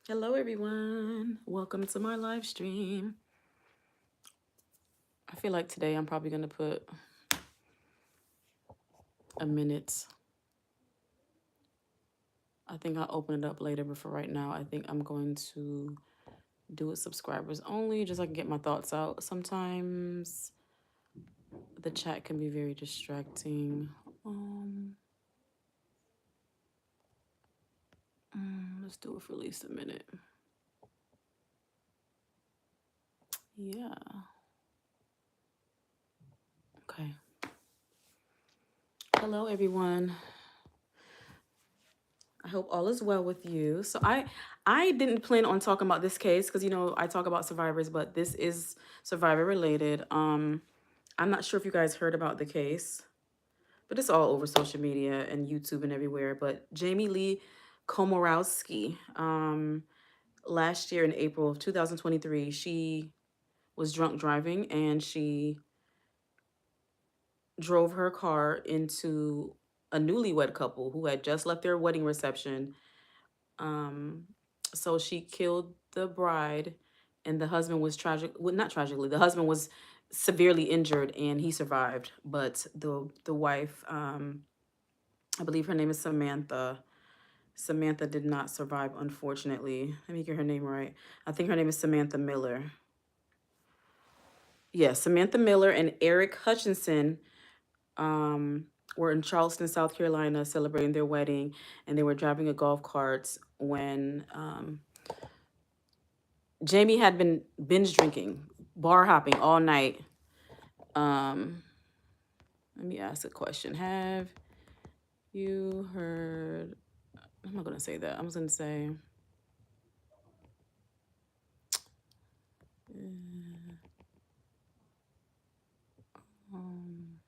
Hello, everyone. Welcome to my live stream. I feel like today I'm probably going to put a minute. I think I'll open it up later, but for right now, I think I'm going to do it subscribers only, just so I can get my thoughts out. Sometimes the chat can be very distracting. Let's do it for at least a minute. Yeah. Okay. Hello, everyone. I hope all is well with you. So I didn't plan on talking about this case because I talk about survivors, but this is survivor related. I'm not sure if you guys heard about the case, but it's all over social media and YouTube and everywhere. But Jamie Lee Komoroski, last year in April of 2023, she was drunk driving and she drove her car into a newlywed couple who had just left their wedding reception. Um, so she killed the bride, and the husband was well, not tragically. The husband was severely injured, and he survived. But the wife, I believe her name is Samantha. Samantha did not survive, unfortunately. Let me get her name right. I think her name is Samantha Miller. Yeah, Samantha Miller and Eric Hutchinson were in Charleston, South Carolina, celebrating their wedding, and they were driving a golf cart when Jamie had been binge drinking, bar hopping all night. Let me ask a question. Have you heard? I'm not gonna say that. I'm just gonna say. Um,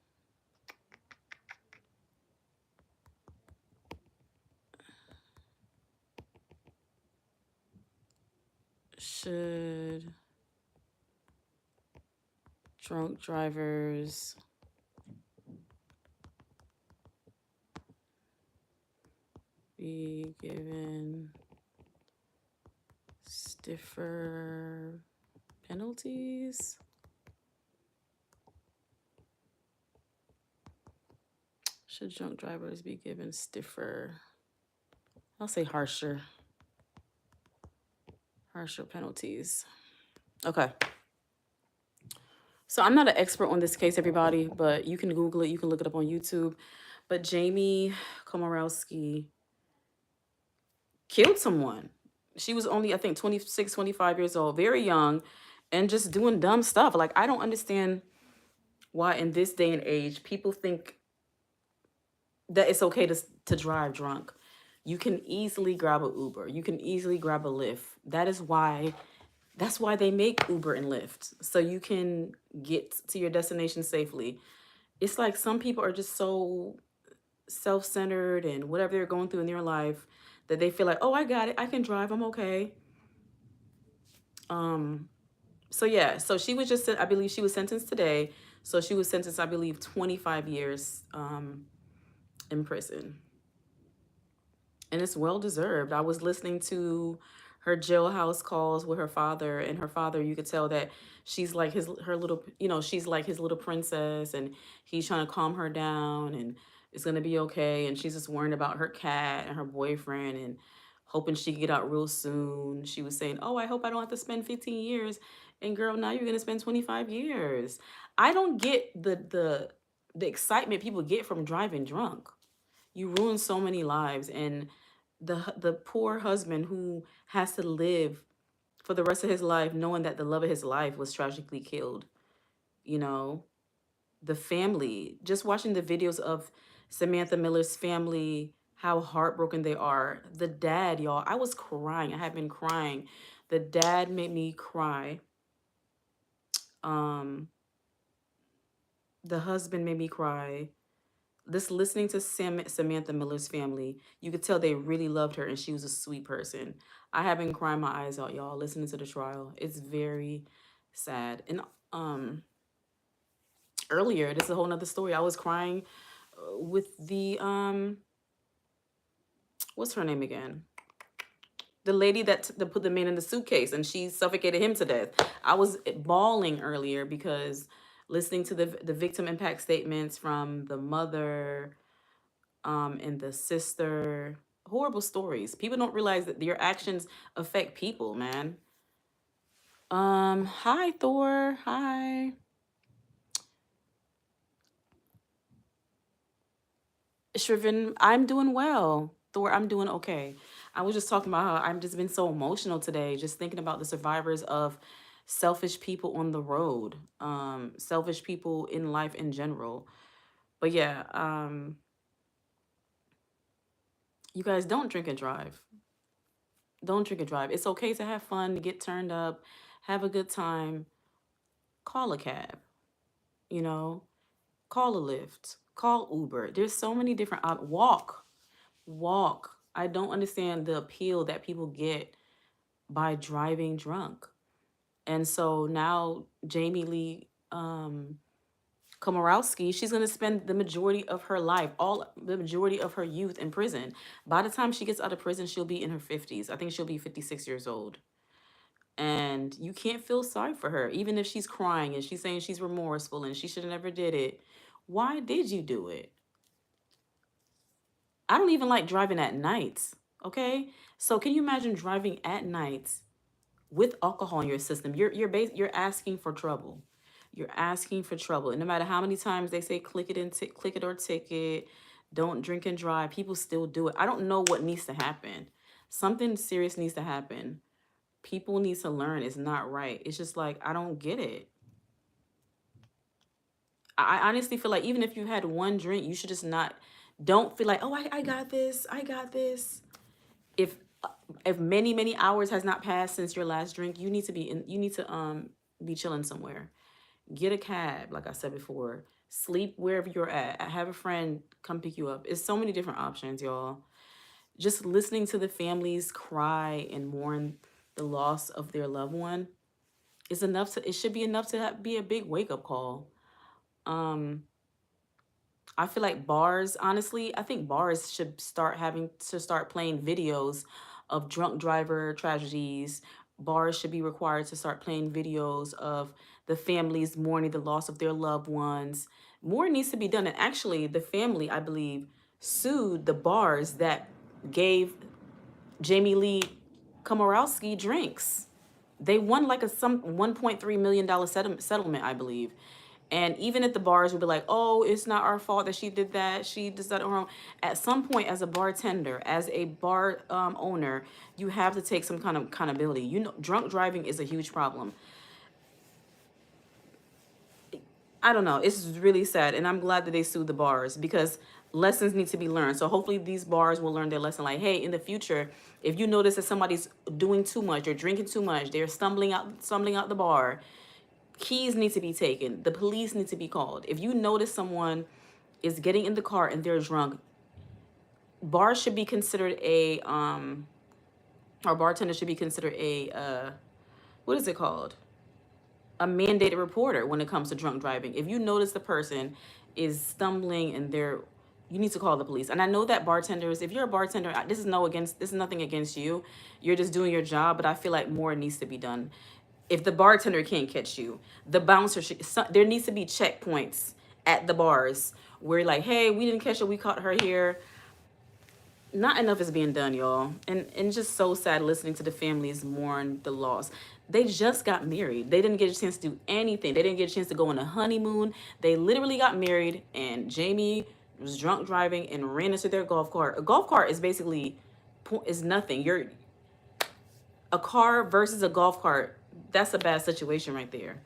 should drunk drivers be given stiffer penalties? Should drunk drivers be given stiffer? I'll say harsher penalties. Okay. So I'm not an expert on this case, everybody, but you can Google it. You can look it up on YouTube. But Jamie Komoroski killed someone. She was only, I think, 26, 25 years old, very young, and just doing dumb stuff. Like, I don't understand why in this day and age people think that it's okay to drive drunk. You can easily grab an Uber. You can easily grab a Lyft. That's why they make Uber and Lyft. So you can get to your destination safely. It's like some people are just so self-centered and whatever they're going through in their life that they feel like, oh, I got it. I can drive. I'm okay. So yeah, so she was just, I believe she was sentenced today. So she was sentenced, I believe, 25 years in prison. And it's well deserved. I was listening to her jailhouse calls with her father, and her father, you could tell that she's like her little, she's like his little princess, and he's trying to calm her down, and it's gonna be okay. And she's just worrying about her cat and her boyfriend, and hoping she can get out real soon. She was saying, "Oh, I hope I don't have to spend 15 years." And girl, now you're gonna spend 25 years. I don't get the excitement people get from driving drunk. You ruin so many lives, and the poor husband who has to live for the rest of his life knowing that the love of his life was tragically killed. You know, the family, just watching the videos of Samantha Miller's family, how heartbroken they are. The dad, y'all, I was crying. I have been crying. The dad made me cry. Um, the husband made me cry. This listening to Samantha Miller's family, you could tell they really loved her and she was a sweet person. I have been crying my eyes out, y'all, listening to the trial. It's very sad. And earlier, this is a whole nother story. I was crying with the what's her name again? The lady that put the man in the suitcase and she suffocated him to death. I was bawling earlier because listening to the victim impact statements from the mother, and the sister. Horrible stories. People don't realize that your actions affect people, man. Hi Thor. Hi. Shriven, I'm doing well. Thor, I'm doing okay. I was just talking about how I've just been so emotional today, just thinking about the survivors of selfish people on the road, selfish people in life in general. But yeah, you guys don't drink and drive. Don't drink and drive. It's okay to have fun, to get turned up, have a good time. Call a cab, you know, call a Lyft, call Uber. There's so many different walk, walk. I don't understand the appeal that people get by driving drunk. And so now Jamie Lee Komoroski, she's going to spend the majority of her life, all the majority of her youth in prison. By the time she gets out of prison, she'll be in her 50s. I think she'll be 56 years old. And you can't feel sorry for her, even if she's crying and she's saying she's remorseful and she should have never did it. Why did you do it? I don't even like driving at nights. Okay, so can you imagine driving at nights with alcohol in your system? You're asking for trouble. You're asking for trouble, and no matter how many times they say click it and click it or ticket, don't drink and drive, people still do it. I don't know what needs to happen. Something serious needs to happen. People need to learn it's not right. It's just like I don't get it. I honestly feel like even if you had one drink, you should just not. Don't feel like, oh, I got this. I got this. If if many hours has not passed since your last drink, you need to be in. You need to be chilling somewhere. Get a cab, like I said before. Sleep wherever you're at. Have a friend come pick you up. It's so many different options, y'all. Just listening to the families cry and mourn the loss of their loved one is enough to. It should be enough to be a big wake up call. Um, I feel like bars, honestly, I think bars should start playing videos of drunk driver tragedies. Bars should be required to start playing videos of the families mourning the loss of their loved ones. More needs to be done. And actually, the family, I believe, sued the bars that gave Jamie Lee Komoroski drinks. They won like a some $1.3 million settlement, I believe. And even at the bars, would be like, oh, it's not our fault that she did that. She does that on her own. At some point, as a bartender, as a bar owner, you have to take some kind of accountability. You know, drunk driving is a huge problem. I don't know. It's really sad. And I'm glad that they sued the bars because lessons need to be learned. So hopefully these bars will learn their lesson. Like, hey, in the future, if you notice that somebody's doing too much or drinking too much, they're stumbling out the bar, keys need to be taken. The police need to be called. If you notice someone is getting in the car and they're drunk, bars should be considered or bartender should be considered what is it called? A mandated reporter when it comes to drunk driving. If you notice the person is stumbling and you need to call the police. And I know that bartenders, if you're a bartender, this is nothing against you. You're just doing your job, but I feel like more needs to be done. If the bartender can't catch you, the bouncer there needs to be checkpoints at the bars where like, hey, we didn't catch her, we caught her here. Not enough is being done, y'all. And just so sad listening to the families mourn the loss. They just got married. They didn't get a chance to do anything. They didn't get a chance to go on a honeymoon. They literally got married and Jamie was drunk driving and ran into their golf cart. A golf cart is basically is nothing. A car versus a golf cart. That's a bad situation right there.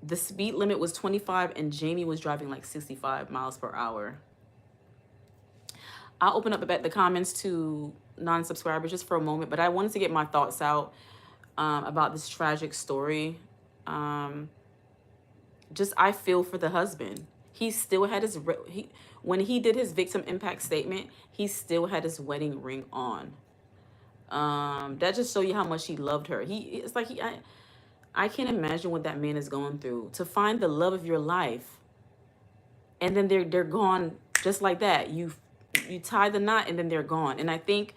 The speed limit was 25 and Jamie was driving like 65 miles per hour. I'll open up the comments to non-subscribers just for a moment, but I wanted to get my thoughts out about this tragic story. Just I feel for the husband. He still had when he did his victim impact statement, he still had his wedding ring on. That just show you how much he loved her. I can't imagine what that man is going through to find the love of your life, and then they're gone just like that. You tie the knot and then they're gone. And I think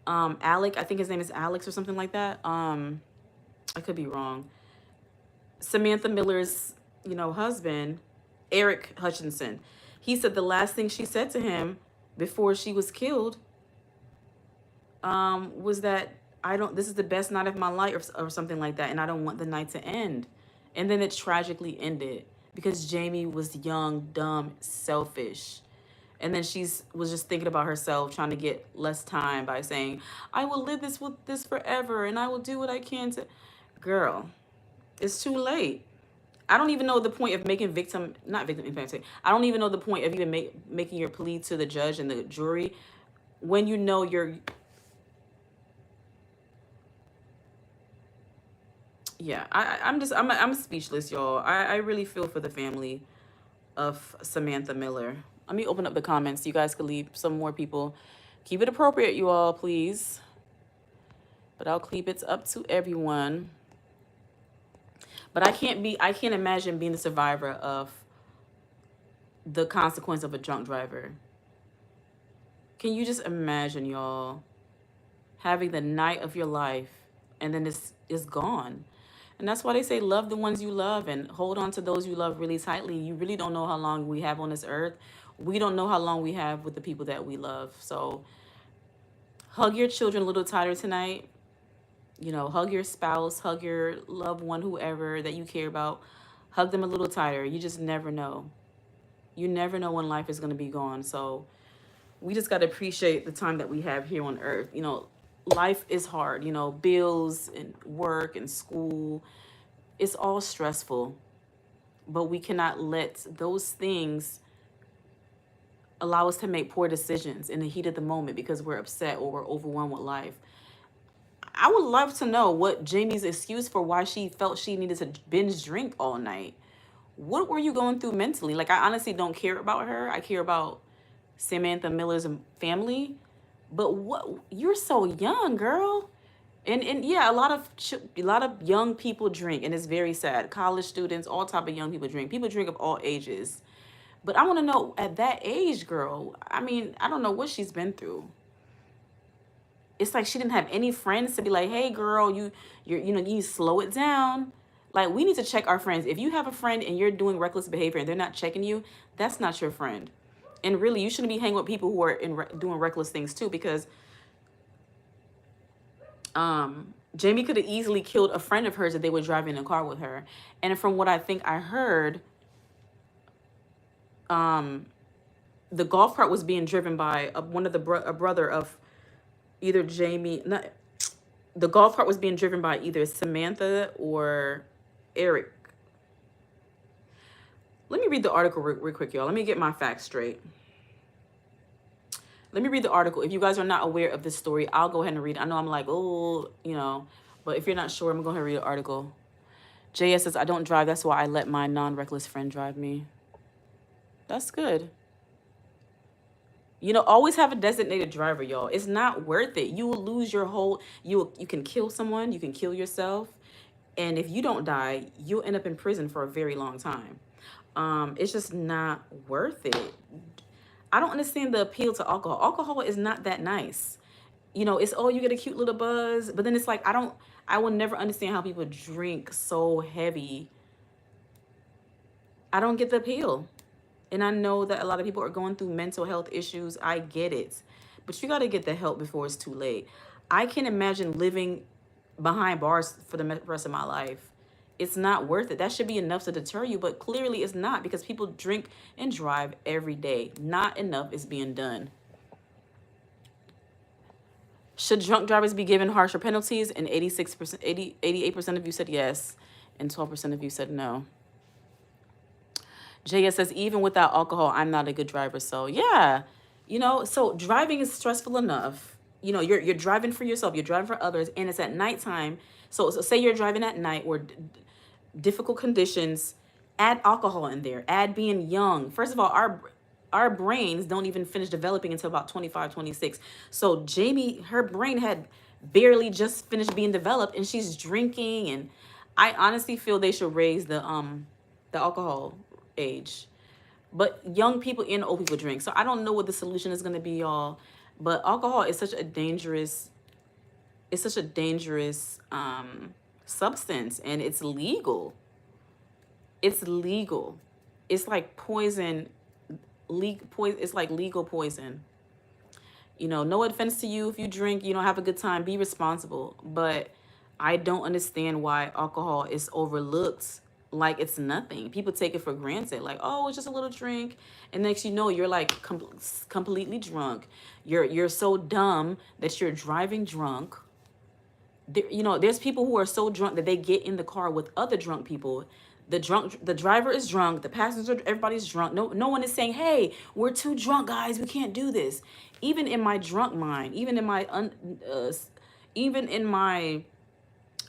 Alec, I think his name is Alex or something like that. I could be wrong. Samantha Miller's, husband, Eric Hutchinson. He said the last thing she said to him before she was killed was that this is the best night of my life or something like that, and I don't want the night to end. And then it tragically ended because Jamie was young, dumb, selfish. And then was just thinking about herself, trying to get less time by saying, I will live with this forever and I will do what I can to. Girl, it's too late. I don't even know the point of making not victim impact. I don't even know the point of even making your plea to the judge and the jury when you know you're. Yeah, I'm speechless, y'all. I really feel for the family of Samantha Miller. Let me open up the comments. You guys could leave some more people. Keep it appropriate, you all, please. But I'll keep it up to everyone. But I can't imagine being the survivor of the consequence of a drunk driver. Can you just imagine, y'all, having the night of your life and then it's gone? And that's why they say love the ones you love and hold on to those you love really tightly. You really don't know how long we have on this earth. We don't know how long we have with the people that we love. So hug your children a little tighter tonight. Hug your spouse, hug your loved one, whoever that you care about. Hug them a little tighter. You just never know. You never know when life is going to be gone. So we just got to appreciate the time that we have here on earth. Life is hard, bills and work and school. It's all stressful. But we cannot let those things allow us to make poor decisions in the heat of the moment because we're upset or we're overwhelmed with life. I would love to know what Jamie's excuse for why she felt she needed to binge drink all night. What were you going through mentally? Like, I honestly don't care about her. I care about Samantha Miller's family. But you're so young, girl. And yeah, a lot of young people drink, and it's very sad. College students, all type of young people drink. People drink of all ages. But I want to know, at that age, girl, I mean, I don't know what she's been through. It's like she didn't have any friends to be like, hey, girl, you need to slow it down. Like, we need to check our friends. If you have a friend and you're doing reckless behavior and they're not checking you, that's not your friend. And really, you shouldn't be hanging with people who are doing reckless things too, because Jamie could have easily killed a friend of hers if they were driving in a car with her. And from what I think I heard, the golf cart was being driven by a brother of either Jamie. The golf cart was being driven by either Samantha or Eric. Let me read the article real quick, y'all. Let me get my facts straight. Let me read the article. If you guys are not aware of this story, I'll go ahead and read it. I know I'm like, oh, but if you're not sure, I'm going to go ahead and read the article. JS says, I don't drive. That's why I let my non-reckless friend drive me. That's good. Always have a designated driver, y'all. It's not worth it. You will lose your whole, you can kill someone, you can kill yourself. And if you don't die, you'll end up in prison for a very long time. It's just not worth it. I don't understand the appeal to alcohol. Alcohol is not that nice. It's, oh, you get a cute little buzz. But then it's like, I will never understand how people drink so heavy. I don't get the appeal. And I know that a lot of people are going through mental health issues. I get it. But you got to get the help before it's too late. I can't imagine living behind bars for the rest of my life. It's not worth it. That should be enough to deter you, but clearly it's not, because people drink and drive every day. Not enough is being done. Should drunk drivers be given harsher penalties? And 88% of you said yes, and 12% of you said no. JS says, even without alcohol, I'm not a good driver. So yeah, so driving is stressful enough. You're driving for yourself, you're driving for others, and it's at nighttime. So say you're driving at night or difficult conditions, add alcohol in there, add being young. First of all, our brains don't even finish developing until about 25, 26. So Jamie, her brain had barely just finished being developed, and she's drinking. And I honestly feel they should raise the alcohol age. But young people and old people drink. So I don't know what the solution is going to be, y'all. But alcohol is such a dangerous It's such a dangerous substance, and it's legal. It's legal. It's like poison. It's like legal poison. No offense to you if you drink, have a good time, be responsible. But I don't understand why alcohol is overlooked like it's nothing. People take it for granted, like, oh, it's just a little drink, and next you know, you're like completely drunk. You're so dumb that you're driving drunk. There's people who are so drunk that they get in the car with other drunk people. The driver is drunk, the passenger, everybody's drunk. No one is saying, hey, we're too drunk, guys, we can't do this. Even in my drunk mind, even in my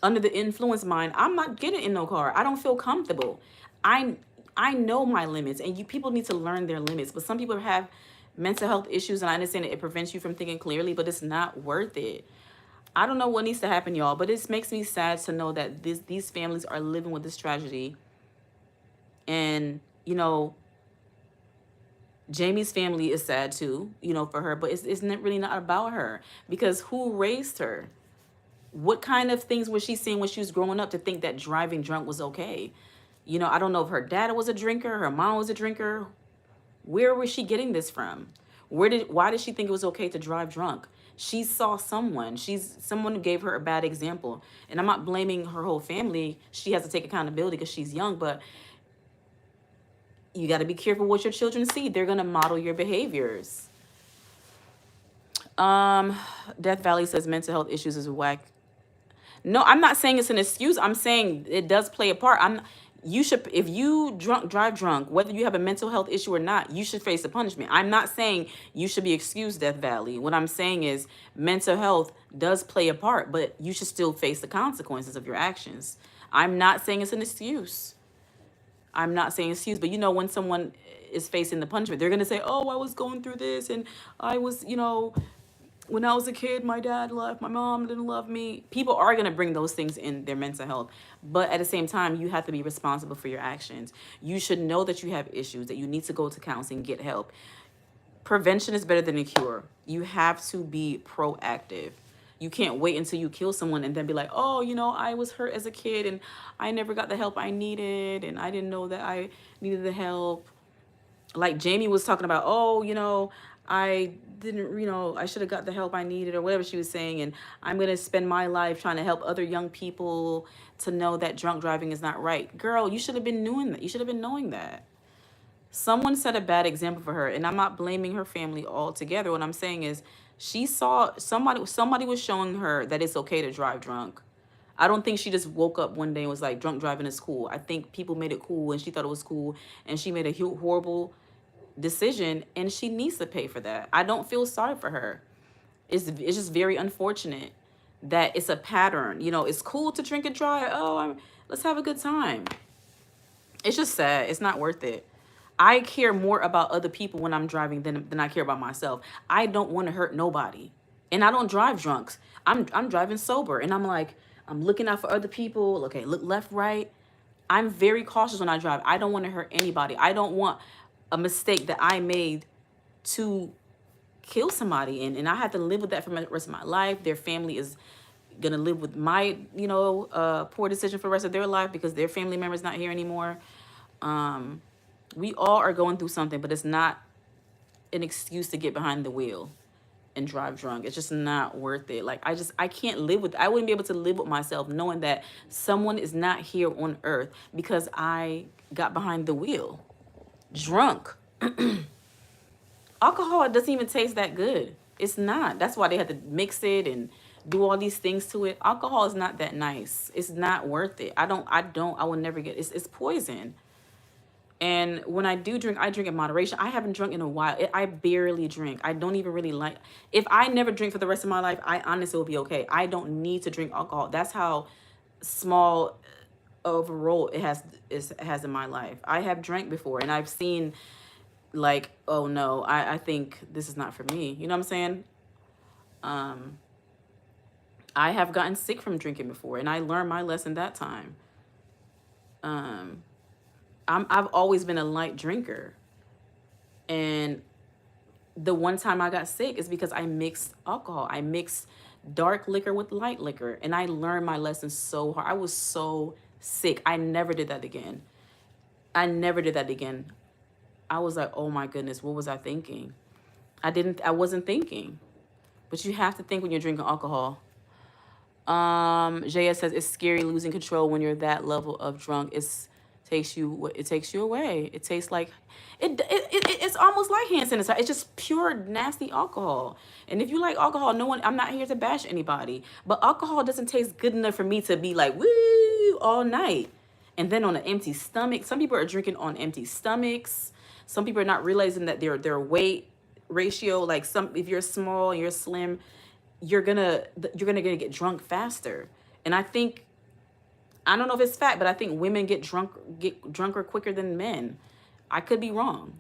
under the influence mind, I'm not getting in no car. I don't feel comfortable. I know my limits, and people need to learn their limits. But some people have mental health issues, and I understand that it prevents you from thinking clearly, but it's not worth it. I don't know what needs to happen, y'all, but it makes me sad to know that these families are living with this tragedy. And, Jamie's family is sad too, for her, but it's not really not about her, because who raised her? What kind of things was she seeing when she was growing up to think that driving drunk was okay? I don't know if her dad was a drinker, her mom was a drinker. Where was she getting this from? Why did she think it was okay to drive drunk? She saw someone. She's someone who gave her a bad example. And I'm not blaming her whole family. She has to take accountability because she's young, but you got to be careful what your children see. They're going to model your behaviors. Death Valley says mental health issues is whack. No, I'm not saying it's an excuse. I'm saying it does play a part. You should, if you drive drunk, whether you have a mental health issue or not, you should face the punishment. I'm not saying you should be excused, Death Valley. What I'm saying is mental health does play a part, but you should still face the consequences of your actions. I'm not saying it's an excuse. I'm not saying excuse, but when someone is facing the punishment, they're going to say, oh, I was going through this, and I was, when I was a kid, my dad left, my mom didn't love me. People are going to bring those things in their mental health. But at the same time, you have to be responsible for your actions. You should know that you have issues, that you need to go to counseling, get help. Prevention is better than a cure. You have to be proactive. You can't wait until you kill someone and then be like, oh, I was hurt as a kid and I never got the help I needed, and I didn't know that I needed the help. Like Jamie was talking about, oh, I didn't, I should have got the help I needed, or whatever she was saying. And I'm going to spend my life trying to help other young people to know that drunk driving is not right. Girl, you should have been doing that. You should have been knowing that. Someone set a bad example for her, and I'm not blaming her family altogether. What I'm saying is she saw somebody was showing her that it's okay to drive drunk. I don't think she just woke up one day and was like, drunk driving is cool. I think people made it cool, and she thought it was cool, and she made a horrible decision, and she needs to pay for that. I don't feel sorry for her. It's just very unfortunate that it's a pattern. It's cool to drink and drive. Oh, let's have a good time. It's just sad. It's not worth it. I care more about other people when I'm driving than I care about myself. I don't want to hurt nobody. And I don't drive drunks. I'm driving sober, and I'm looking out for other people. Okay, look left, right. I'm very cautious when I drive. I don't want to hurt anybody. I don't want a mistake that I made to kill somebody, and I have to live with that for the rest of my life. Their family is gonna live with my poor decision for the rest of their life because their family member's not here anymore. We all are going through something, but it's not an excuse to get behind the wheel and drive drunk. It's just not worth it. Like, I can't live with, I wouldn't be able to live with myself knowing that someone is not here on earth because I got behind the wheel drunk. Alcohol doesn't even taste that good. It's not. That's why they had to mix it and do all these things to it. Alcohol is not that nice. It's not worth it. I will never get, it's poison. And when I do drink, I drink in moderation. I haven't drunk in a while. I barely drink. I don't even really like, if I never drink for the rest of my life, I honestly will be okay. I don't need to drink alcohol. That's how small of a role it has in my life. I have drank before, and I've seen like, oh no, I think this is not for me. You know what I'm saying? I have gotten sick from drinking before, and I learned my lesson that time. I've always been a light drinker, and the one time I got sick is because I mixed alcohol. I mixed dark liquor with light liquor. And I learned my lesson so hard. I was so sick. I never did that again. I never did that again. I was like, oh my goodness, what was I thinking? I wasn't thinking. But you have to think when you're drinking alcohol. JS says it's scary losing control when you're that level of drunk. It takes you away. It tastes like it's almost like hand sanitizer. It's just pure nasty alcohol. And if you like alcohol, I'm not here to bash anybody, but alcohol doesn't taste good enough for me to be like woo all night. And then on an empty stomach, some people are drinking on empty stomachs. Some people are not realizing that their weight ratio, like if you're small and you're slim, you're gonna get drunk faster. And I don't know if it's fact, but I think women get drunker quicker than men. I could be wrong.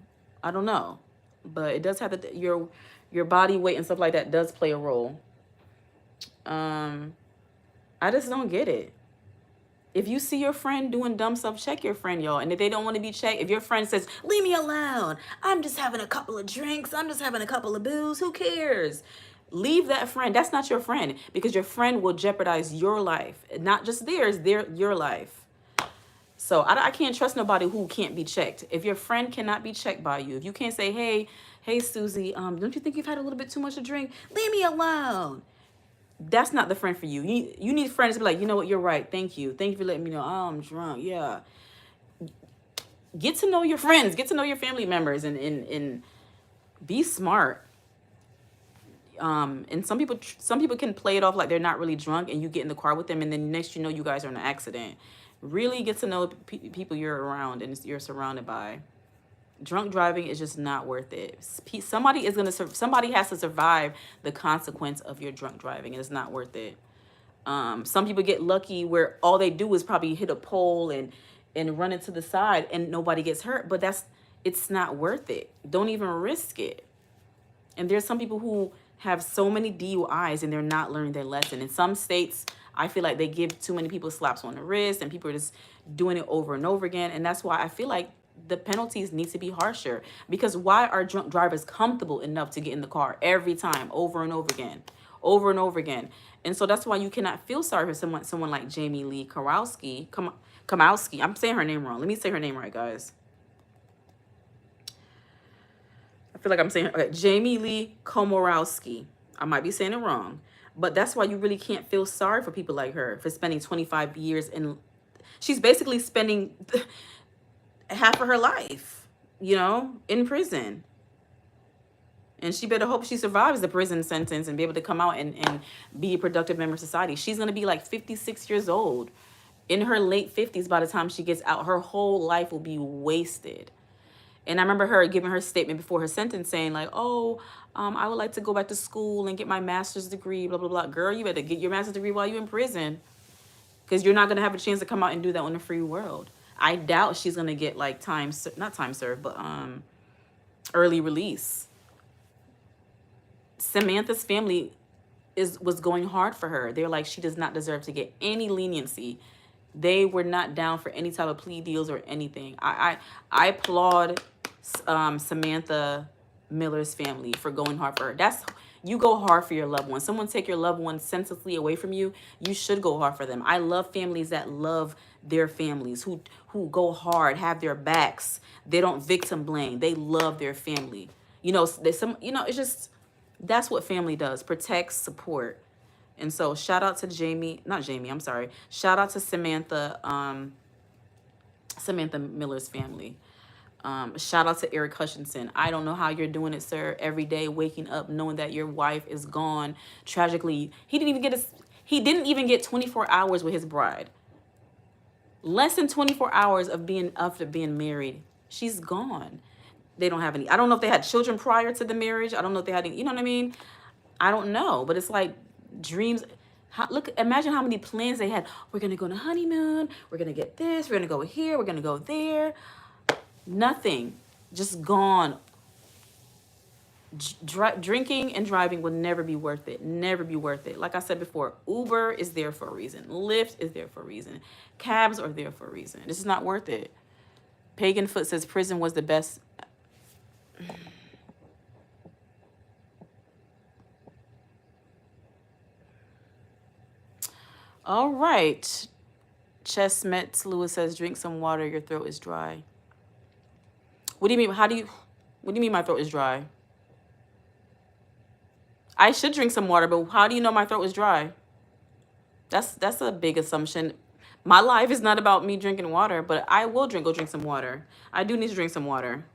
I don't know, but it does have your body weight and stuff like that does play a role. I just don't get it. If you see your friend doing dumb stuff, check your friend, y'all. And if they don't want to be checked, if your friend says, leave me alone, I'm just having a couple of drinks, I'm just having a couple of booze, who cares? Leave that friend. That's not your friend, because your friend will jeopardize your life, not just theirs, your life. So I can't trust nobody who can't be checked. If your friend cannot be checked by you, if you can't say, hey, Susie, don't you think you've had a little bit too much to drink? Leave me alone. That's not the friend for you. You need friends to be like, you know what, you're right. Thank you for letting me know. Oh, I'm drunk. Yeah. Get to know your friends. Get to know your family members, and be smart. And some people can play it off like they're not really drunk, and you get in the car with them, and then next you know you guys are in an accident. Really get to know people you're around and you're surrounded by. Drunk driving is just not worth it. Somebody has to survive the consequence of your drunk driving, and it's not worth it. Some people get lucky where all they do is probably hit a pole and run into the side and nobody gets hurt, but it's not worth it. Don't even risk it. And there's some people who have so many DUIs and they're not learning their lesson. In some states, I feel like they give too many people slaps on the wrist and people are just doing it over and over again. And that's why I feel like the penalties need to be harsher, because why are drunk drivers comfortable enough to get in the car every time over and over again? And so that's why you cannot feel sorry for someone like Jamie Lee Komoroski. I'm saying her name wrong. Let me say her name right, guys. I feel like I'm saying Jamie Lee Komoroski. I might be saying it wrong, but that's why you really can't feel sorry for people like her for spending 25 years in. She's basically spending half of her life, in prison. And she better hope she survives the prison sentence and be able to come out and be a productive member of society. She's going to be like 56 years old. In her late 50s, by the time she gets out, her whole life will be wasted. And I remember her giving her statement before her sentence saying like, I would like to go back to school and get my master's degree, blah, blah, blah. Girl, you better get your master's degree while you're in prison, because you're not going to have a chance to come out and do that in the free world. I doubt she's going to get like not time served, but early release. Samantha's family was going hard for her. They're like, she does not deserve to get any leniency. They were not down for any type of plea deals or anything. I applaud Samantha Miller's family for going hard for her. You go hard for your loved one. Someone take your loved one senselessly away from you, you should go hard for them. I love families that love their families, who go hard, have their backs. They don't victim blame. They love their family. It's just, that's what family does. Protects, support. And so shout out to shout out to Samantha Miller's family. Shout out to Eric Hutchinson. I don't know how you're doing it, sir. Every day waking up knowing that your wife is gone tragically. He didn't even get 24 hours with his bride. Less than 24 hours after being married, she's gone. They don't have any. I don't know if they had children prior to the marriage. I don't know if they had any, you know what I mean? I don't know, but it's like dreams. Imagine how many plans they had. We're going to go on a honeymoon. We're going to get this. We're going to go here. We're going to go there. Nothing. Just gone. Drinking and driving will never be worth it. Never be worth it. Like I said before, Uber is there for a reason. Lyft is there for a reason. Cabs are there for a reason. This is not worth it. Pagan Foot says prison was the best. All right. Chestnut Lewis says, drink some water. Your throat is dry. What do you mean? What do you mean my throat is dry? I should drink some water, but how do you know my throat is dry? That's a big assumption. My life is not about me drinking water, but I will go drink some water. I do need to drink some water.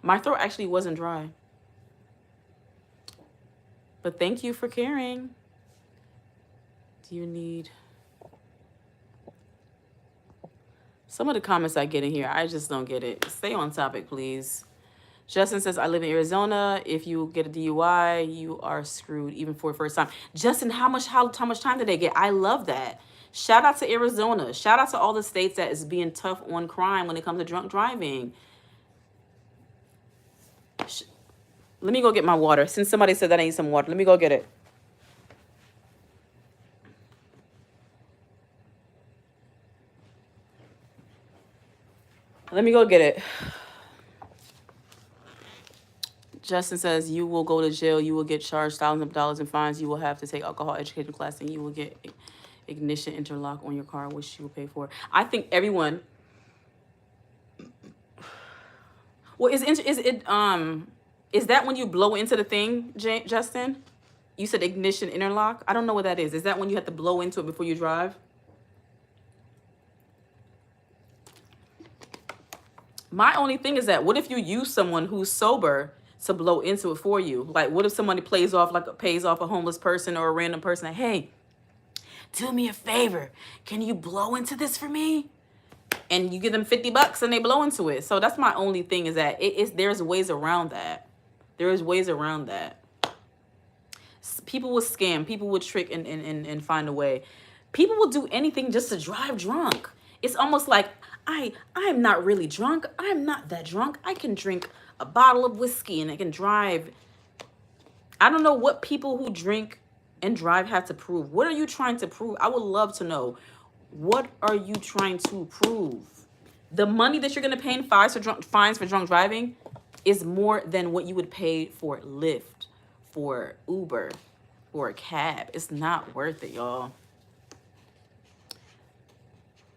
My throat actually wasn't dry. But thank you for caring. Do you need... Some of the comments I get in here, I just don't get it. Stay on topic, please. Justin says, I live in Arizona. If you get a DUI, you are screwed, even for the first time. Justin, how much time did they get? I love that. Shout out to Arizona. Shout out to all the states that is being tough on crime when it comes to drunk driving. Let me go get my water. Since somebody said that I need some water, let me go get it. Let me go get it. Justin says, you will go to jail. You will get charged thousands of dollars in fines. You will have to take alcohol education class, and you will get ignition interlock on your car, which you will pay for. I think everyone... Well, is that when you blow into the thing, Justin? You said ignition interlock? I don't know what that is. Is that when you have to blow into it before you drive? My only thing is that what if you use someone who's sober to blow into it for you? Like, what if somebody pays off a homeless person or a random person? Like, hey, do me a favor. Can you blow into this for me? And you give them $50 and they blow into it. So that's my only thing, is that there's ways around that. There's ways around that. People will scam. People will trick and find a way. People will do anything just to drive drunk. It's almost like, I'm not really drunk. I'm not that drunk. I can drink a bottle of whiskey and I can drive. I don't know what people who drink and drive have to prove. What are you trying to prove? I would love to know. What are you trying to prove? The money that you're going to pay in fines for drunk driving is more than what you would pay for Lyft, for Uber, for a cab. It's not worth it, y'all.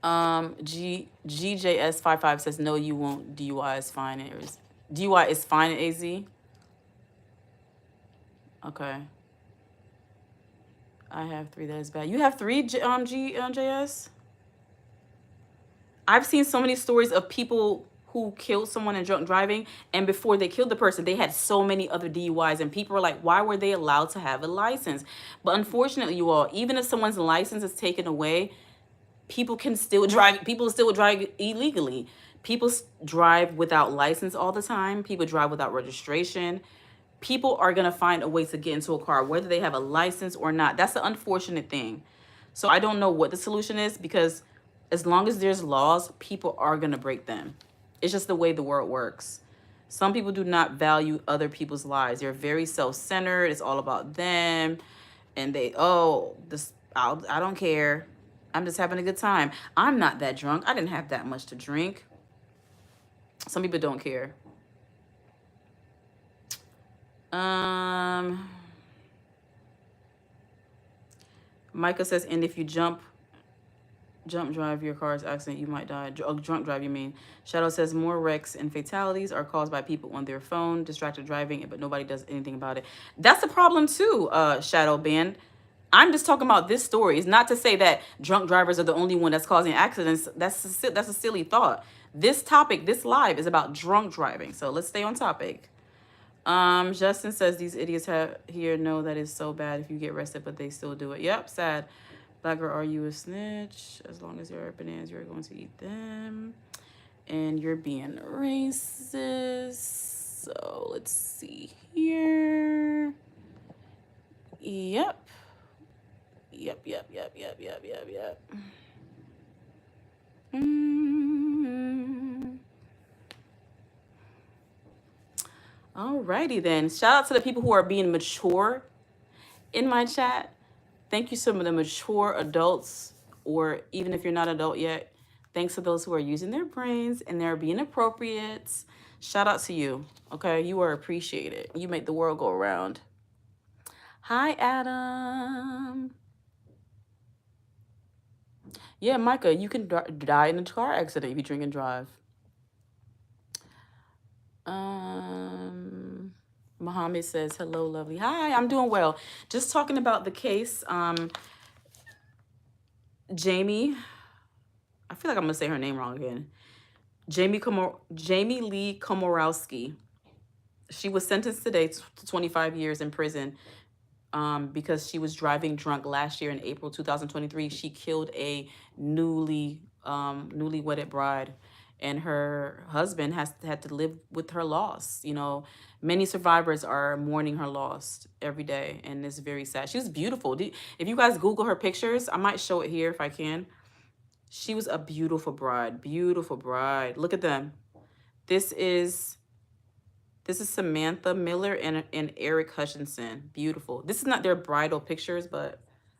GJS55 says, no, you won't. DUI is fine. DUI is fine in AZ. Okay. I have 3. That is bad. You have 3, JS? I've seen so many stories of people who killed someone in drunk driving, and before they killed the person, they had so many other DUIs, and people are like, why were they allowed to have a license? But unfortunately, you all, even if someone's license is taken away, people still drive illegally. People drive without license all the time. People drive without registration. People are going to find a way to get into a car, whether they have a license or not. That's the unfortunate thing. So I don't know what the solution is, because as long as there's laws, people are going to break them. It's just the way the world works. Some people do not value other people's lives. They're very self-centered. It's all about them. And I don't care. I'm just having a good time. I'm not that drunk. I didn't have that much to drink. Some people don't care. Micah says, and if you jump drive your car's accident, you might die. Drunk drive, you mean. Shadow says, more wrecks and fatalities are caused by people on their phone, distracted driving, but nobody does anything about it. That's a problem too, Shadow Band. I'm just talking about this story. It's not to say that drunk drivers are the only one that's causing accidents. That's a silly thought. This topic, this live, is about drunk driving. So let's stay on topic. Justin says, these idiots here know that it's so bad if you get arrested, but they still do it. Yep, sad. Black girl, are you a snitch? As long as you're bananas, you're going to eat them. And you're being racist. So let's see here. Yep. Yep. Alrighty then. Shout out to the people who are being mature in my chat. Thank you, some of the mature adults, or even if you're not adult yet, thanks to those who are using their brains and they're being appropriate. Shout out to you. Okay, you are appreciated. You make the world go around. Hi, Adam. Yeah, Micah, you can die in a car accident if you drink and drive. Mohammed says, hello, lovely. Hi, I'm doing well. Just talking about the case. Jamie, I feel like I'm gonna say her name wrong again. Jamie Lee Komoroski. She was sentenced today to 25 years in prison because she was driving drunk last year in April 2023. She killed a newly wedded bride, and her husband had to live with her loss. You know, many survivors are mourning her loss every day, and it's very sad. She was beautiful. If you guys Google her pictures, I might show it here if I can. She was a beautiful bride. Beautiful bride. Look at them. This is Samantha Miller and Eric Hutchinson. Beautiful. This is not their bridal pictures,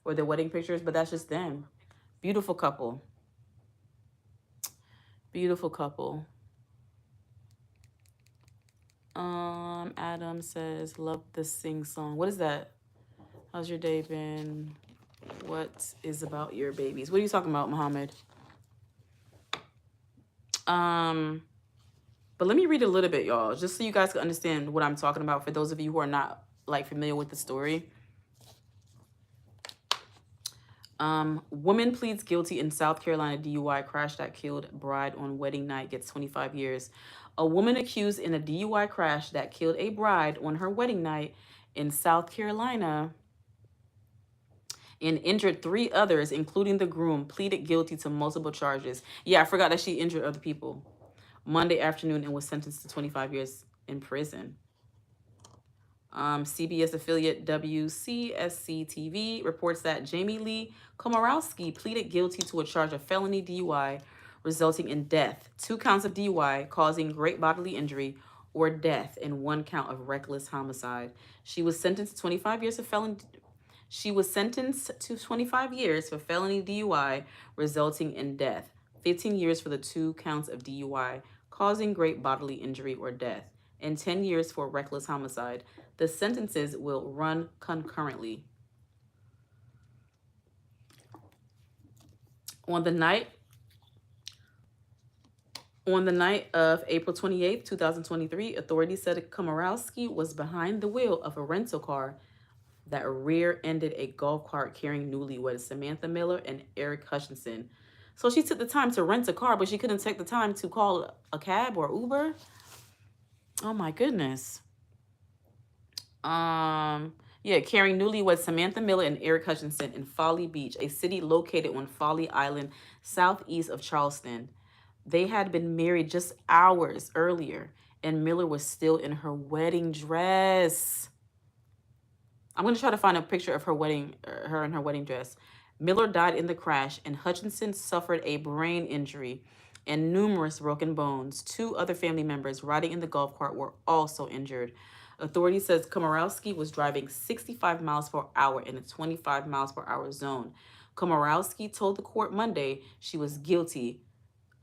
or their wedding pictures, but that's just them. Beautiful couple. Beautiful couple. Adam says, love the sing song. What is that? How's your day been? What is about your babies? What are you talking about, Muhammad? But let me read a little bit, y'all, just so you guys can understand what I'm talking about for those of you who are not like familiar with the story. Woman pleads guilty in South Carolina DUI crash that killed bride on wedding night, gets 25 years. A woman accused in a DUI crash that killed a bride on her wedding night in South Carolina and injured 3 others, including the groom, pleaded guilty to multiple charges. Yeah, I forgot that she injured other people. Monday afternoon and was sentenced to 25 years in prison. CBS affiliate WCSC-TV reports that Jamie Lee Komoroski pleaded guilty to a charge of felony DUI resulting in death, 2 counts of DUI causing great bodily injury or death, and 1 count of reckless homicide. She was sentenced to 25 years of felony. She was sentenced to 25 years for felony DUI resulting in death, 15 years for the 2 counts of DUI causing great bodily injury or death, and 10 years for reckless homicide. The sentences will run concurrently. On the night of April 28th, 2023, authorities said Komoroski was behind the wheel of a rental car that rear-ended a golf cart carrying newlyweds Samantha Miller and Eric Hutchinson. So she took the time to rent a car, but she couldn't take the time to call a cab or Uber. Oh my goodness. Carrying newlyweds Samantha Miller and Eric Hutchinson in Folly Beach, a city located on Folly Island, southeast of Charleston. They had been married just hours earlier, and Miller was still in her wedding dress. I'm going to try to find a picture of her in her wedding dress. Miller died in the crash, and Hutchinson suffered a brain injury and numerous broken bones. 2 other family members riding in the golf cart were also injured. Authorities says Komoroski was driving 65 miles per hour in a 25 miles per hour zone. Komoroski told the court Monday she was guilty,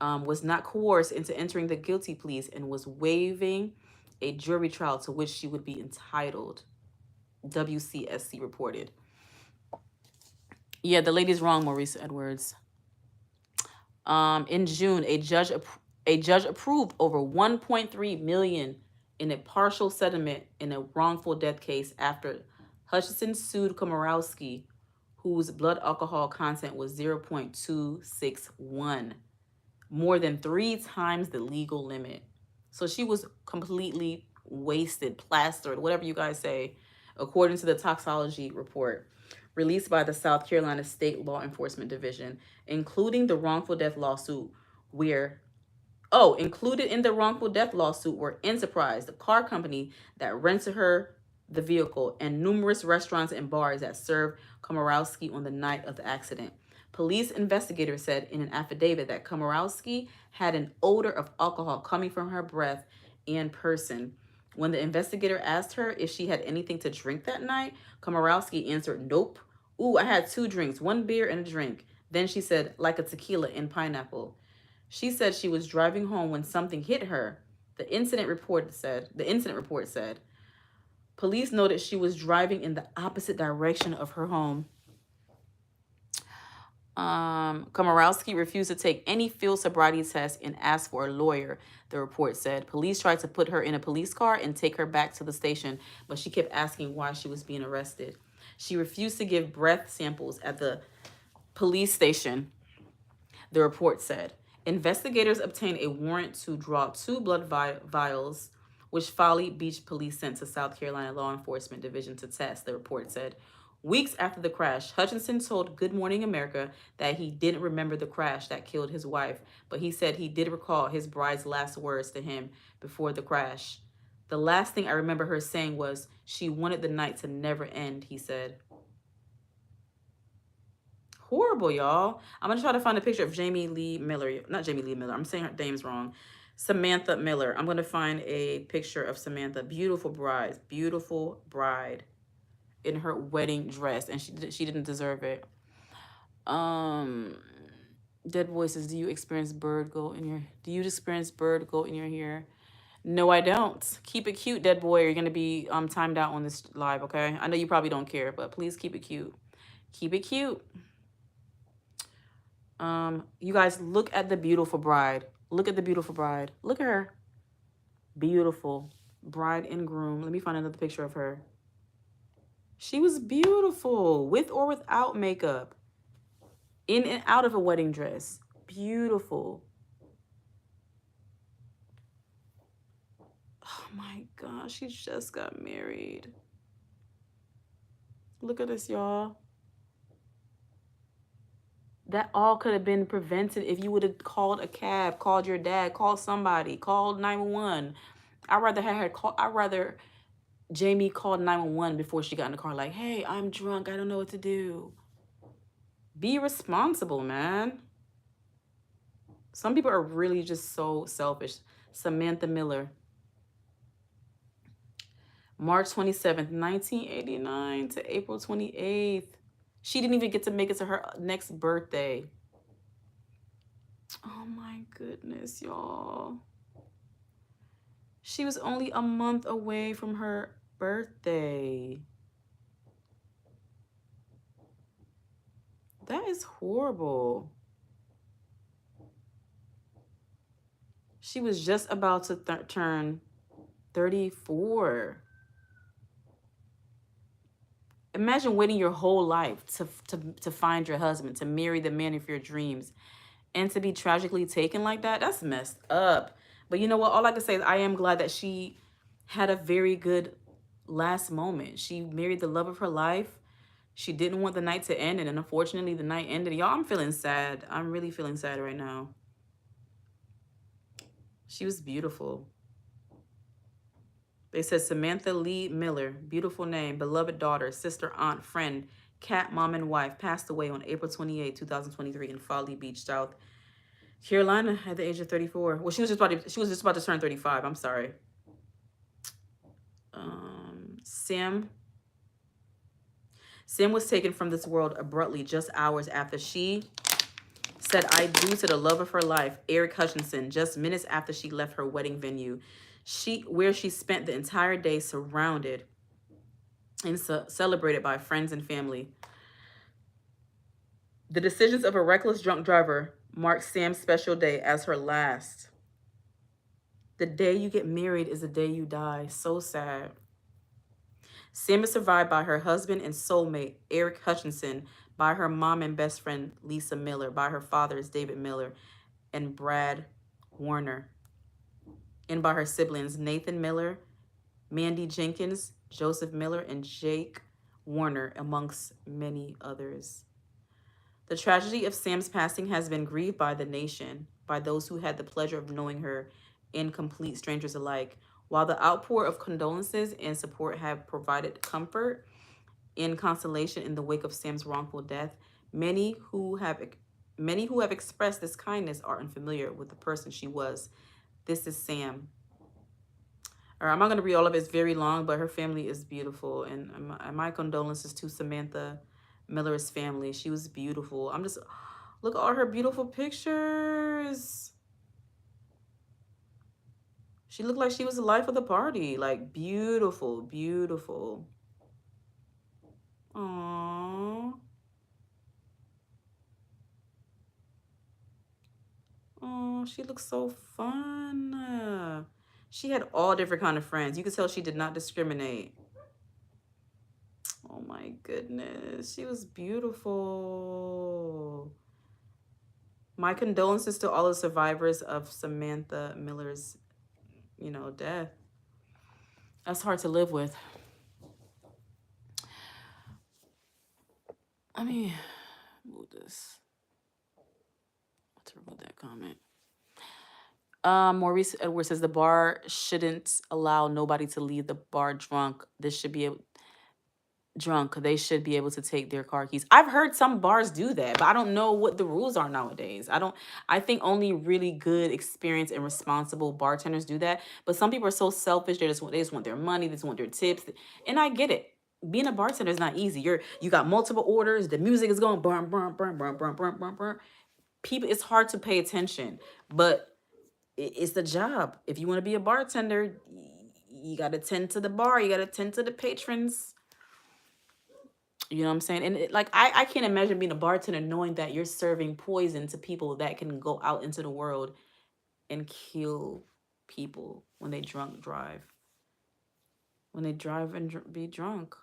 was not coerced into entering the guilty pleas, and was waiving a jury trial to which she would be entitled. WCSC reported. Yeah, the lady's wrong, Maurice Edwards. In June, a judge approved over $1.3 million in a partial settlement in a wrongful death case after Hutchinson sued Komoroski, whose blood alcohol content was 0.261, more than 3 times the legal limit. So she was completely wasted, plastered, whatever you guys say, according to the toxicology report released by the South Carolina State Law Enforcement Division, including the wrongful death lawsuit included in the wrongful death lawsuit were Enterprise, the car company that rented her the vehicle, and numerous restaurants and bars that served Komoroski on the night of the accident. Police investigators said in an affidavit that Komoroski had an odor of alcohol coming from her breath and person. When the investigator asked her if she had anything to drink that night, Komoroski answered, "Nope. Ooh, I had 2 drinks, 1 beer and a drink." Then she said, "Like a tequila and pineapple." She said she was driving home when something hit her. The incident report said. Police noted she was driving in the opposite direction of her home. Komoroski refused to take any field sobriety test and asked for a lawyer, the report said. Police tried to put her in a police car and take her back to the station, but she kept asking why she was being arrested. She refused to give breath samples at the police station, the report said. Investigators obtained a warrant to draw 2 blood vials, which Folly Beach police sent to South Carolina Law Enforcement Division to test, the report said. Weeks after the crash, Hutchinson told Good Morning America that he didn't remember the crash that killed his wife, but he said he did recall his bride's last words to him before the crash. The last thing I remember her saying was she wanted the night to never end, he said. Horrible, y'all. I'm going to try to find a picture of Jamie Lee Miller. Not Jamie Lee Miller. I'm saying her name's wrong. Samantha Miller. I'm going to find a picture of Samantha. Beautiful bride. Beautiful bride in her wedding dress. And she didn't deserve it. Dead Voices. Do you experience bird goat in your hair? No, I don't. Keep it cute, Dead Boy. You're going to be timed out on this live, okay? I know you probably don't care, but please keep it cute. Keep it cute. You guys, look at the beautiful bride. Look at the beautiful bride. Look at her. Beautiful. Bride and groom. Let me find another picture of her. She was beautiful, with or without makeup. In and out of a wedding dress. Beautiful. Oh my gosh, she just got married. Look at this, y'all. That all could have been prevented if you would have called a cab, called your dad, called somebody, called 911. I'd rather Jamie called 911 before she got in the car like, hey, I'm drunk. I don't know what to do. Be responsible, man. Some people are really just so selfish. Samantha Miller. March 27th, 1989 to April 28th. She didn't even get to make it to her next birthday. Oh my goodness, y'all. She was only a month away from her birthday. That is horrible. She was just about to turn 34. Imagine waiting your whole life to find your husband, to marry the man of your dreams, and to be tragically taken like that. That's messed up. But you know what? All I can say is I am glad that she had a very good last moment. She married the love of her life. She didn't want the night to end, and then unfortunately the night ended. Y'all, I'm feeling sad. I'm really feeling sad right now. She was beautiful. They said Samantha Lee Miller, beautiful name, beloved daughter, sister, aunt, friend, cat, mom, and wife, passed away on April 28, 2023 in Folly Beach, South Carolina at the age of 34. Well, she was just about to turn 35. I'm sorry. Sam was taken from this world abruptly just hours after she said I do to the love of her life, Eric Hutchinson, just minutes after she left her wedding venue, where she spent the entire day surrounded and celebrated by friends and family. The decisions of a reckless drunk driver marked Sam's special day as her last. The day you get married is the day you die. So sad. Sam is survived by her husband and soulmate, Eric Hutchinson, by her mom and best friend, Lisa Miller, by her fathers, David Miller and Brad Warner, and by her siblings, Nathan Miller, Mandy Jenkins, Joseph Miller, and Jake Warner, amongst many others. The tragedy of Sam's passing has been grieved by the nation, by those who had the pleasure of knowing her, and complete strangers alike. While the outpour of condolences and support have provided comfort and consolation in the wake of Sam's wrongful death, many who have expressed this kindness are unfamiliar with the person she was. This is Sam. All right, I'm not going to read all of it. It's very long, but her family is beautiful. And my condolences to Samantha Miller's family. She was beautiful. Look at all her beautiful pictures. She looked like she was the life of the party. Like, beautiful, beautiful. Aww. Oh, she looks so fun. She had all different kind of friends. You could tell she did not discriminate. Oh my goodness. She was beautiful. My condolences to all the survivors of Samantha Miller's, death. That's hard to live with. Let me move this. Let's remove that comment. Maurice Edwards says the bar shouldn't allow nobody to leave the bar drunk. This should be drunk. They should be able to take their car keys. I've heard some bars do that, but I don't know what the rules are nowadays. I think only really good, experienced, and responsible bartenders do that. But some people are so selfish. They just want their money. They just want their tips. And I get it. Being a bartender is not easy. You got multiple orders. The music is going burn, burn, burn, burn, burn, burn, burn, burn. People, it's hard to pay attention, but it's the job. If you want to be a bartender, you got to tend to the bar. You got to tend to the patrons. You know what I'm saying? And I can't imagine being a bartender knowing that you're serving poison to people that can go out into the world and kill people when they drive. When they drive and be drunk.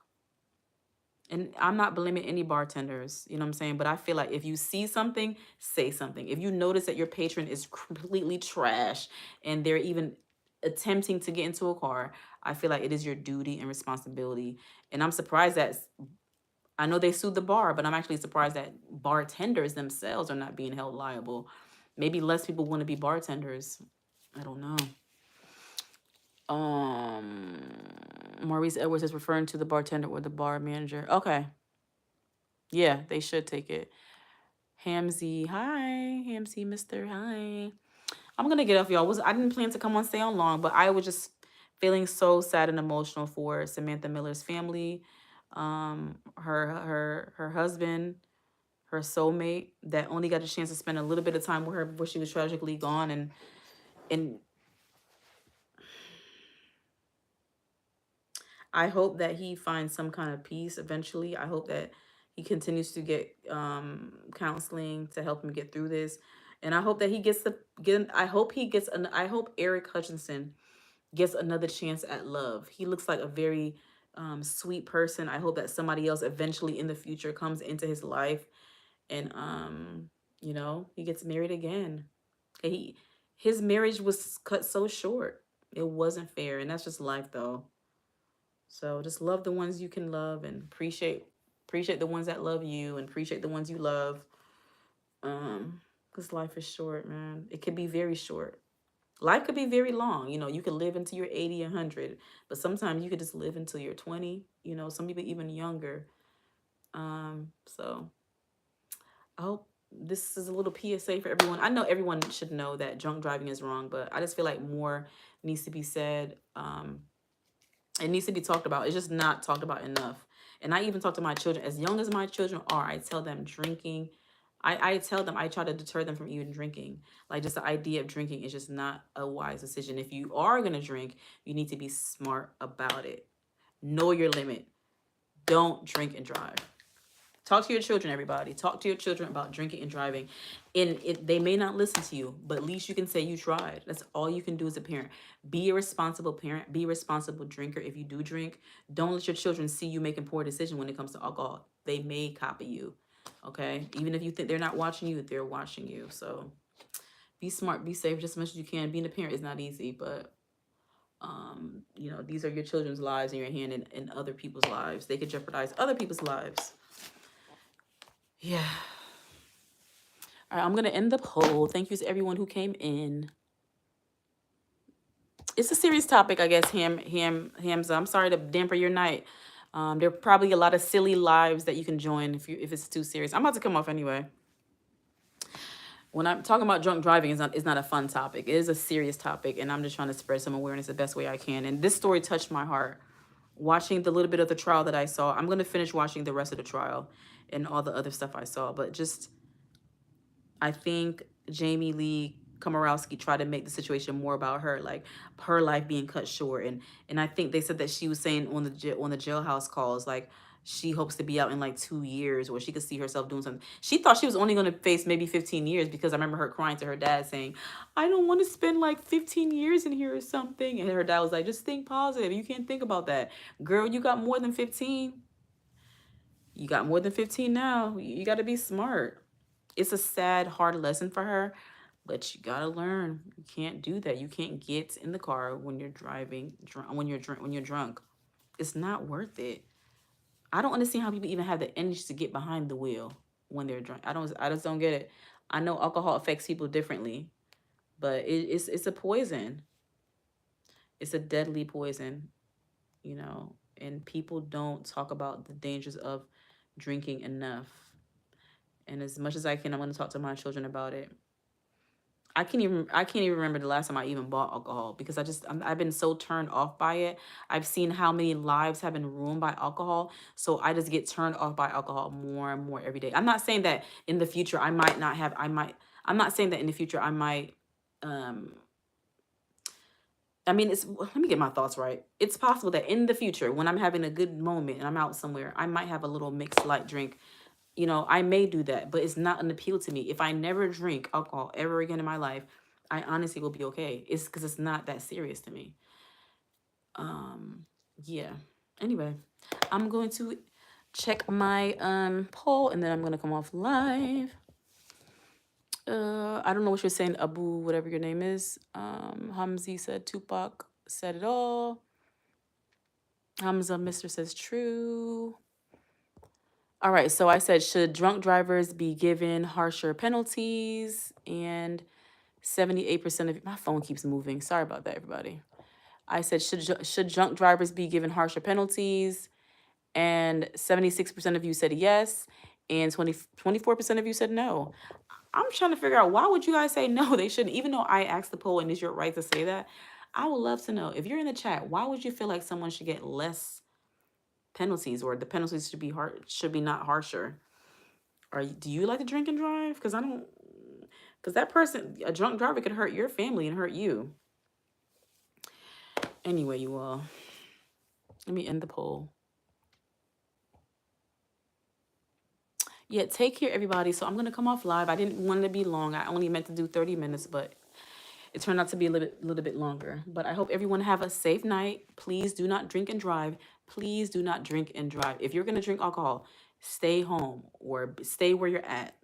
And I'm not blaming any bartenders, you know what I'm saying? But I feel like if you see something, say something. If you notice that your patron is completely trash and they're even attempting to get into a car, I feel like it is your duty and responsibility. And I'm surprised that, I know they sued the bar, but I'm actually surprised that bartenders themselves are not being held liable. Maybe less people want to be bartenders. I don't know. Maurice Edwards is referring to the bartender or the bar manager. Okay. Yeah, they should take it. Hamzy, hi. Hamzy, Mr. Hi. I'm going to get off, y'all. I didn't plan to come on stay on long, but I was just feeling so sad and emotional for Samantha Miller's family. Her husband, her soulmate that only got a chance to spend a little bit of time with her before she was tragically gone. And I hope that he finds some kind of peace eventually. I hope that he continues to get counseling to help him get through this. And I hope that I hope Eric Hutchinson gets another chance at love. He looks like a very sweet person. I hope that somebody else eventually in the future comes into his life and he gets married again. His marriage was cut so short. It wasn't fair, and that's just life though. So just love the ones you can love and appreciate the ones that love you and appreciate the ones you love. Because life is short, man. It could be very short. Life could be very long. You could live until you're 80, 100, but sometimes you could just live until you're 20. Some people even younger. So I hope this is a little PSA for everyone. I know everyone should know that drunk driving is wrong, but I just feel like more needs to be said. It needs to be talked about. It's just not talked about enough. And I even talk to my children. As young as my children are, I tell them drinking. I tell them, I try to deter them from even drinking. Like, just the idea of drinking is just not a wise decision. If you are going to drink, you need to be smart about it. Know your limit. Don't drink and drive. Talk to your children, everybody. Talk to your children about drinking and driving. And they may not listen to you, but at least you can say you tried. That's all you can do as a parent. Be a responsible parent. Be a responsible drinker. If you do drink, don't let your children see you making poor decisions when it comes to alcohol. They may copy you, okay? Even if you think they're not watching you, they're watching you. So be smart, be safe just as much as you can. Being a parent is not easy, but these are your children's lives in your hand and other people's lives. They could jeopardize other people's lives. Yeah. All right, I'm going to end the poll. Thank you to everyone who came in. It's a serious topic, I guess, Hamza. I'm sorry to damper your night. There are probably a lot of silly lives that you can join if it's too serious. I'm about to come off anyway. When I'm talking about drunk driving, it's not a fun topic. It is a serious topic, and I'm just trying to spread some awareness the best way I can. And this story touched my heart. Watching the little bit of the trial that I saw, I'm going to finish watching the rest of the trial and all the other stuff I saw. But I think Jamie Lee Komoroski tried to make the situation more about her, like her life being cut short. And I think they said that she was saying on the jailhouse calls, like, she hopes to be out in like 2 years, or she could see herself doing something. She thought she was only going to face maybe 15 years, because I remember her crying to her dad saying, I don't want to spend like 15 years in here or something. And her dad was like, just think positive. You can't think about that. Girl, you got more than 15. You got more than 15 now. You got to be smart. It's a sad, hard lesson for her, but you got to learn. You can't do that. You can't get in the car when you're driving, when you're drunk. It's not worth it. I don't understand how people even have the energy to get behind the wheel when they're drunk. I just don't get it. I know alcohol affects people differently, but it's a poison. It's a deadly poison, you know, and people don't talk about the dangers of drinking enough. And as much as I can, I'm going to talk to my children about it. I can't even remember the last time I even bought alcohol, because I've been so turned off by it. I've seen how many lives have been ruined by alcohol, so I just get turned off by alcohol more and more every day. I'm not saying that in the future I might not have. I'm not saying that in the future I might. Um, I mean, let me get my thoughts right. It's possible that in the future, when I'm having a good moment and I'm out somewhere, I might have a little mixed light drink. You know, I may do that, but it's not an appeal to me. If I never drink alcohol ever again in my life, I honestly will be okay. It's because it's not that serious to me. Yeah. Anyway, I'm going to check my poll, and then I'm gonna come off live. I don't know what you're saying, Abu, whatever your name is. Hamzi said Tupac said it all. Hamza Mister says true. All right, so I said, should drunk drivers be given harsher penalties? And 78% of my phone keeps moving. Sorry about that, everybody. I said, should drunk drivers be given harsher penalties? And 76% of you said yes, and 24% of you said no. I'm trying to figure out, why would you guys say no? They shouldn't, even though I asked the poll and it's your right to say that. I would love to know, if you're in the chat, why would you feel like someone should get less penalties, or the penalties should be not harsher? Do you like to drink and drive? Because I don't. Because that person, a drunk driver, could hurt your family and hurt you. Anyway, you all, let me end the poll. Yeah, take care, everybody. So I'm gonna come off live. I didn't want it to be long. I only meant to do 30 minutes, but it turned out to be a little bit longer. But I hope everyone have a safe night. Please do not drink and drive. Please do not drink and drive. If you're gonna drink alcohol, stay home or stay where you're at.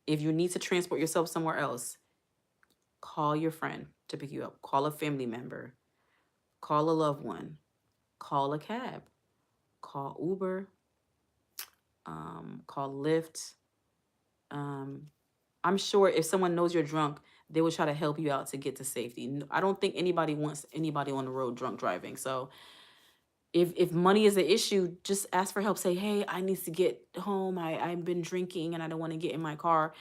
If you need to transport yourself somewhere else, call your friend to pick you up. Call a family member. Call a loved one. Call a cab. Call Uber. Call Lyft. I'm sure if someone knows you're drunk, they will try to help you out to get to safety. I don't think anybody wants anybody on the road drunk driving. So if money is an issue, just ask for help. Say, hey, I need to get home. I've been drinking and I don't want to get in my car.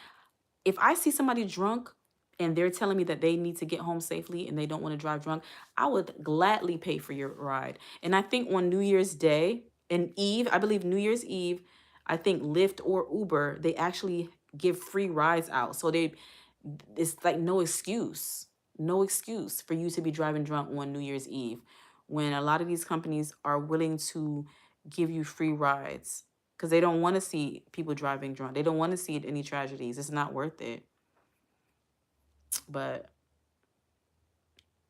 If I see somebody drunk and they're telling me that they need to get home safely and they don't want to drive drunk, I would gladly pay for your ride. And I think on New Year's Day and Eve, I believe New Year's Eve, I think Lyft or Uber, they actually give free rides out. So it's like no excuse for you to be driving drunk on New Year's Eve, when a lot of these companies are willing to give you free rides, because they don't want to see people driving drunk. They don't want to see any tragedies. It's not worth it. But,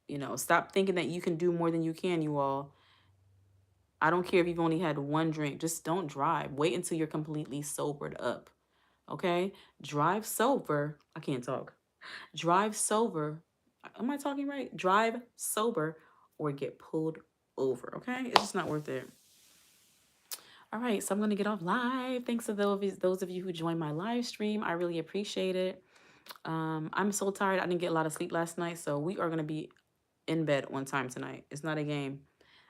you know, stop thinking that you can do more than you can, you all. I don't care if you've only had one drink. Just don't drive. Wait until you're completely sobered up. Okay? Drive sober. I can't talk. Drive sober. Am I talking right? Drive sober or get pulled over. Okay? It's just not worth it. All right, so I'm going to get off live. Thanks to those of you who joined my live stream. I really appreciate it. I'm so tired. I didn't get a lot of sleep last night, so we are going to be in bed on time tonight. It's not a game.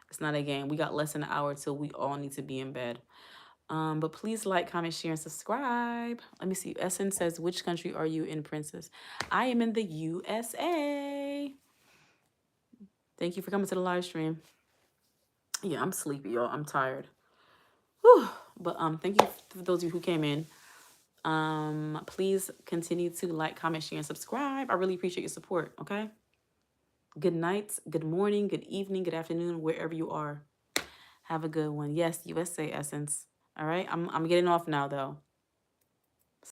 It's not a game. We got less than an hour till we all need to be in bed. But please like, comment, share, and subscribe. Let me see. Essen says, which country are you in, Princess? I am in the USA. Thank you for coming to the live stream. Yeah, I'm sleepy, y'all. I'm tired. Whew. But thank you for those of you who came in. Please continue to like, comment, share, and subscribe. I really appreciate your support, okay? Good night, good morning, good evening, good afternoon, wherever you are. Have a good one. Yes, USA Essence. All right. I'm getting off now though.